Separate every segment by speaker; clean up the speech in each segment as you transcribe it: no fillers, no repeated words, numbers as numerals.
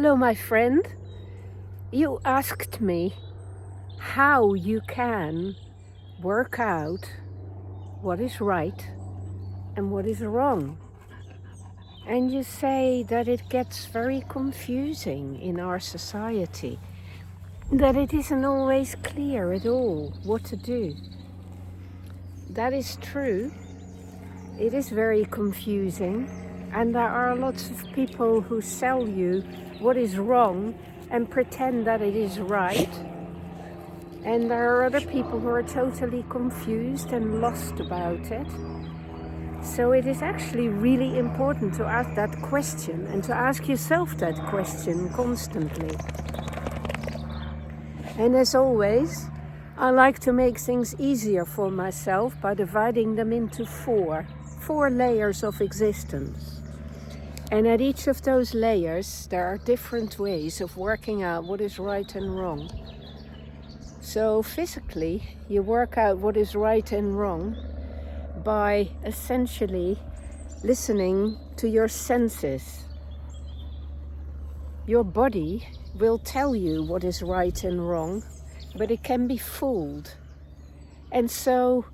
Speaker 1: Hello, my friend. You asked me how you can work out what is right and what is wrong. And you say that it gets very confusing in our society, that it isn't always clear at all what to do. That is true. It is very confusing, and there are lots of people who sell you what is wrong and pretend that it is right. And there are other people who are totally confused and lost about it. So it is actually really important to ask that question and to ask yourself that question constantly. And as always, I like to make things easier for myself by dividing them into four layers of existence. And at each of those layers, there are different ways of working out what is right and wrong. So physically, you work out what is right and wrong by essentially listening to your senses. Your body will tell you what is right and wrong, but it can be fooled. And so,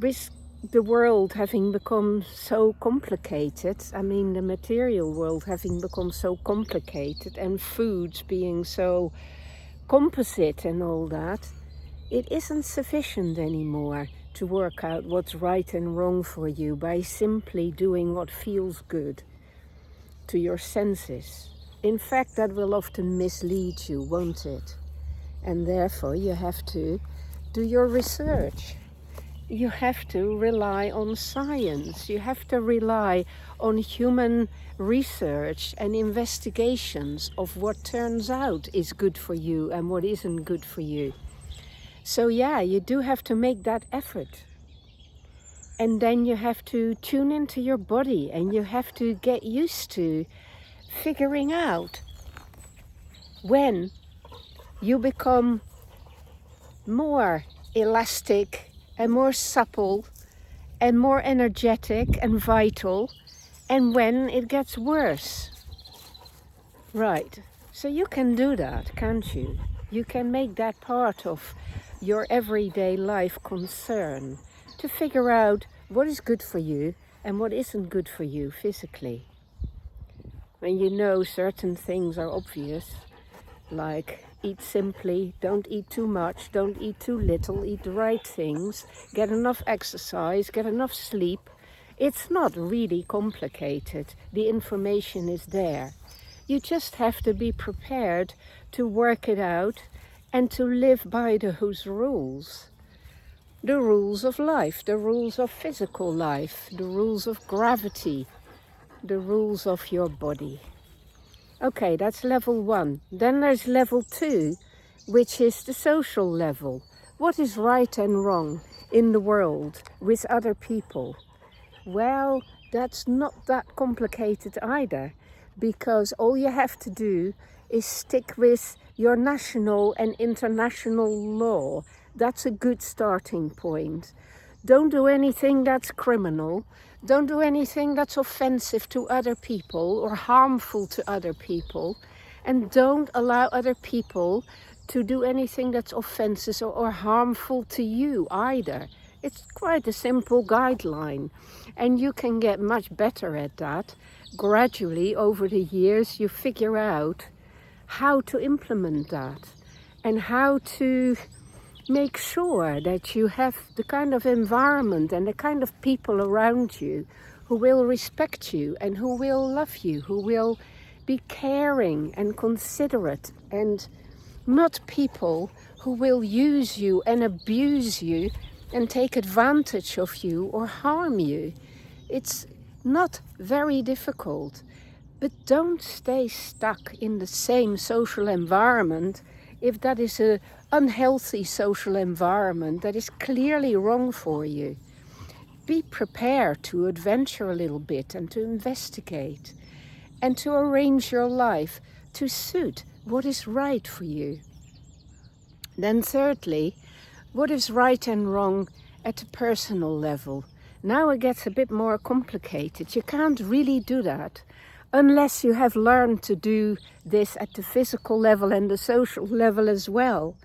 Speaker 1: with the world having become so complicated, the material world having become so complicated, and foods being so composite and all that, it isn't sufficient anymore to work out what's right and wrong for you by simply doing what feels good to your senses. In fact, that will often mislead you, won't it? And therefore you have to do your research. You have to rely on science. You have to rely on human research and investigations of what turns out is good for you and what isn't good for you. So yeah, you do have to make that effort. And then you have to tune into your body, and you have to get used to figuring out when you become more elastic and more supple and more energetic and vital, and when it gets worse. Right, so you can do that, can't you? You can make that part of your everyday life concern to figure out what is good for you and what isn't good for you physically. When you know certain things are obvious, like eat simply, don't eat too much, don't eat too little, eat the right things, get enough exercise, get enough sleep. It's not really complicated. The information is there. You just have to be prepared to work it out and to live by those rules. The rules of life, the rules of physical life, the rules of gravity, the rules of your body. Okay, that's level 1. Then there's level 2, which is the social level. What is right and wrong in the world with other people? Well, that's not that complicated either, because all you have to do is stick with your national and international law. That's a good starting point. Don't do anything that's criminal. Don't do anything that's offensive to other people or harmful to other people. And don't allow other people to do anything that's offensive or harmful to you either. It's quite a simple guideline, and you can get much better at that. Gradually, over the years, you figure out how to implement that and how to make sure that you have the kind of environment and the kind of people around you who will respect you and who will love you, who will be caring and considerate, and not people who will use you and abuse you and take advantage of you or harm you. It's not very difficult, but don't stay stuck in the same social environment if that is an unhealthy social environment that is clearly wrong for you. Be prepared to adventure a little bit and to investigate and to arrange your life to suit what is right for you. Then thirdly, what is right and wrong at a personal level? Now it gets a bit more complicated. You can't really do that unless you have learned to do this at the physical level and the social level as well.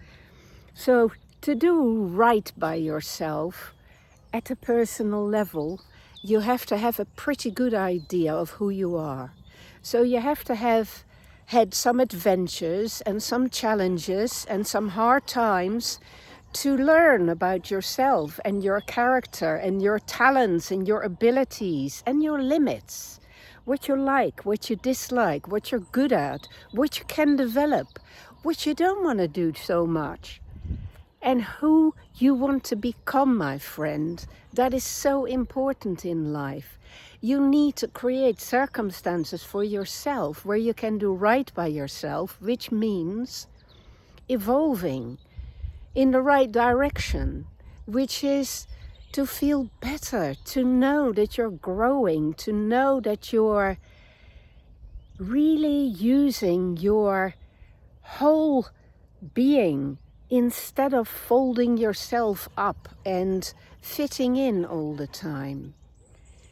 Speaker 1: So to do right by yourself at a personal level, you have to have a pretty good idea of who you are. So you have to have had some adventures and some challenges and some hard times to learn about yourself and your character and your talents and your abilities and your limits. What you like, what you dislike, what you're good at, what you can develop, what you don't want to do so much. And who you want to become, my friend. That is so important in life. You need to create circumstances for yourself where you can do right by yourself, which means evolving in the right direction, which is to feel better, to know that you're growing, to know that you're really using your whole being instead of folding yourself up and fitting in all the time.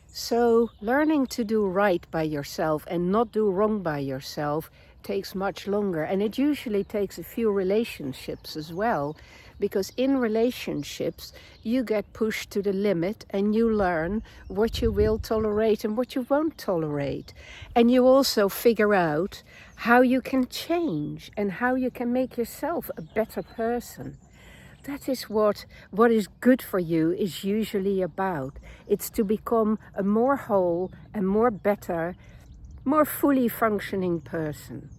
Speaker 1: So learning to do right by yourself and not do wrong by yourself takes much longer, and it usually takes a few relationships as well, because in relationships you get pushed to the limit and you learn what you will tolerate and what you won't tolerate, and you also figure out how you can change and how you can make yourself a better person. That is what is good for you is usually about. It's to become a more whole and more better, more fully functioning person.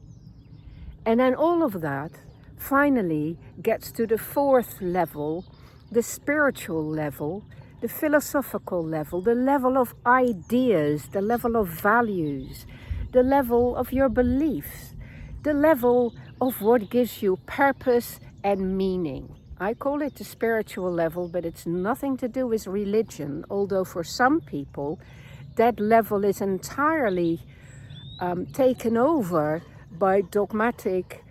Speaker 1: And then all of that finally gets to the fourth level, the spiritual level, the philosophical level, the level of ideas, the level of values, the level of your beliefs, the level of what gives you purpose and meaning. I call it the spiritual level, but it's nothing to do with religion, although for some people that level is entirely taken over by dogmatic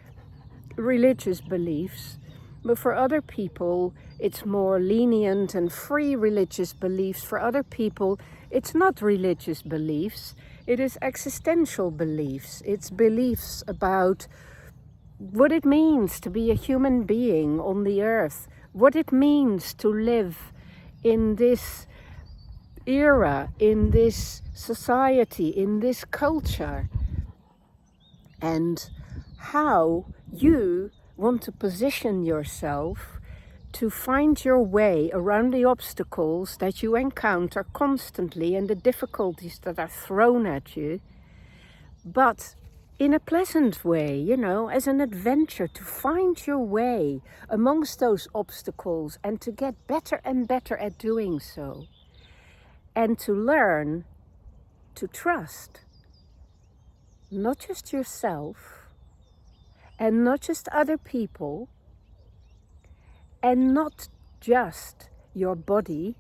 Speaker 1: religious beliefs. But for other people, it's more lenient and free religious beliefs. For other people, it's not religious beliefs. It is existential beliefs. It's beliefs about what it means to be a human being on the earth, what it means to live in this era, in this society, in this culture, and how you want to position yourself to find your way around the obstacles that you encounter constantly and the difficulties that are thrown at you, but in a pleasant way, you know, as an adventure, to find your way amongst those obstacles and to get better and better at doing so, and to learn to trust not just yourself and not just other people and not just your body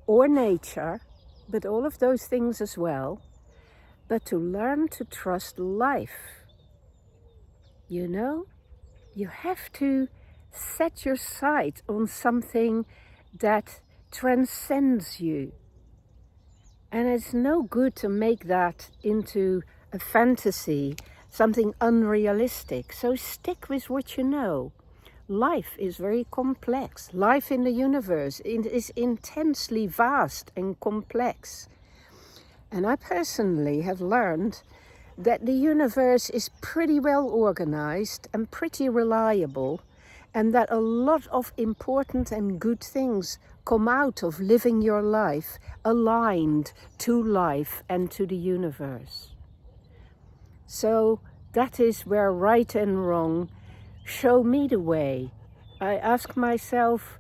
Speaker 1: or nature, but all of those things as well, but to learn to trust life. You know, you have to set your sight on something that transcends you. And it's no good to make that into a fantasy, something unrealistic. So stick with what you know. Life is very complex. Life in the universe is intensely vast and complex. And I personally have learned that the universe is pretty well organized and pretty reliable, and that a lot of important and good things come out of living your life aligned to life and to the universe. So that is where right and wrong show me the way. I ask myself,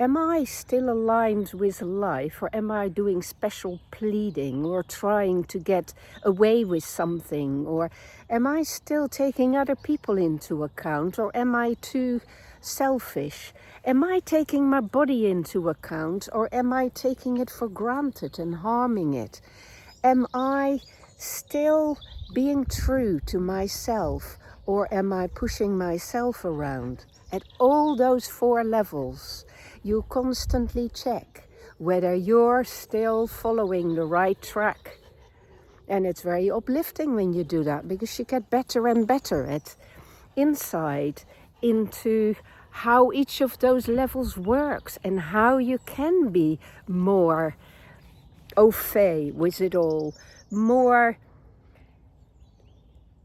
Speaker 1: am I still aligned with life, or am I doing special pleading or trying to get away with something? Or am I still taking other people into account, or am I too selfish? Am I taking my body into account, or am I taking it for granted and harming it? Am I still being true to myself, or am I pushing myself around? At all those four levels, you constantly check whether you're still following the right track And it's very uplifting when you do that, because you get better and better at insight into how each of those levels works and how you can be more au fait with it all, more,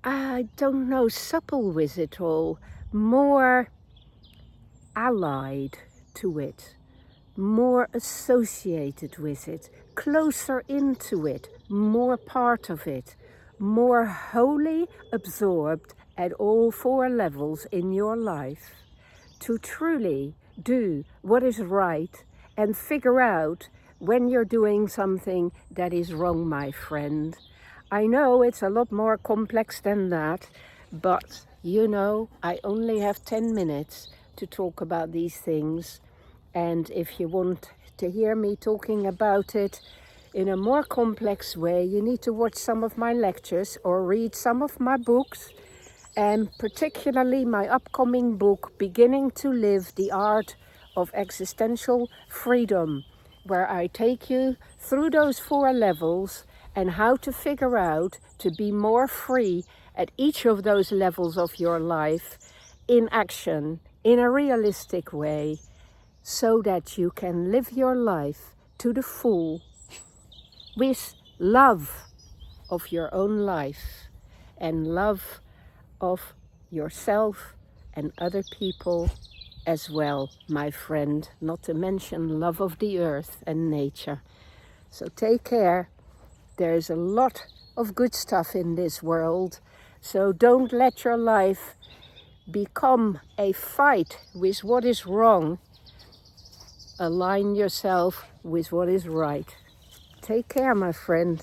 Speaker 1: I don't know, supple with it all, more allied to it, more associated with it, closer into it, more part of it, more wholly absorbed at all 4 levels in your life, to truly do what is right and figure out when you're doing something that is wrong, my friend. I know it's a lot more complex than that, but you know, I only have 10 minutes to talk about these things. And if you want to hear me talking about it in a more complex way, you need to watch some of my lectures or read some of my books, and particularly my upcoming book, Beginning to Live: The Art of Existential Freedom, where I take you through those 4 levels and how to figure out to be more free at each of those levels of your life in action, in a realistic way, so that you can live your life to the full with love of your own life and love of yourself and other people as well, my friend, not to mention love of the earth and nature. So take care. There's a lot of good stuff in this world, so don't let your life become a fight with what is wrong. Align yourself with what is right. Take care, my friend.